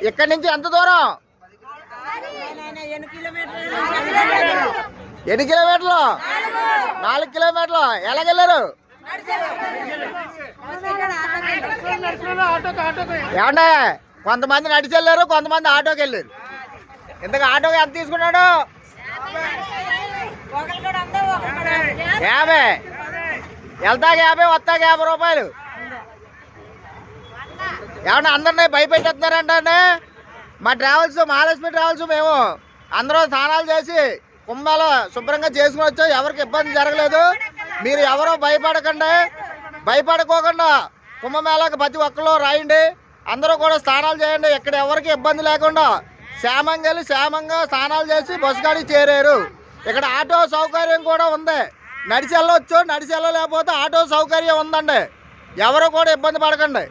ఇక్కడి నుంచి ఎంత దూరం? ఎన్ని కిలోమీటర్లు? 4 కిలోమీటర్లు. ఎలాగెళ్ళారు? ఏమండే, కొంతమంది నడిచి వెళ్ళారు, కొంతమంది ఆటోకి వెళ్ళారు. ఇంతకు ఆటోకి ఎంత తీసుకున్నాడు? 50. వెళ్తాక 50, వస్తాక 50 రూపాయలు. ఏమన్నా అందరినీ భయపెట్టేస్తున్నారంటే మా ట్రావెల్స్, మహాలక్ష్మి ట్రావెల్స్ మేము అందరూ స్నానాలు చేసి కుంభాలు శుభ్రంగా చేసుకుని వచ్చాం. ఎవరికి ఇబ్బంది జరగలేదు. మీరు ఎవరో భయపడకండి. భయపడుకోకుండా కుంభమేళాకి ప్రతి ఒక్కరు రాయండి. అందరూ కూడా స్నానాలు చేయండి. ఇక్కడ ఎవరికి ఇబ్బంది లేకుండా క్షేమంగా వెళ్ళి క్షేమంగా స్నానాలు చేసి బస్సు కాడికి చేరారు. ఇక్కడ ఆటో సౌకర్యం కూడా ఉంది. నడిచి వెళ్ళొచ్చు, నడిచి వెళ్ళలేకపోతే ఆటో సౌకర్యం ఉందండి. ఎవరు కూడా ఇబ్బంది పడకండి.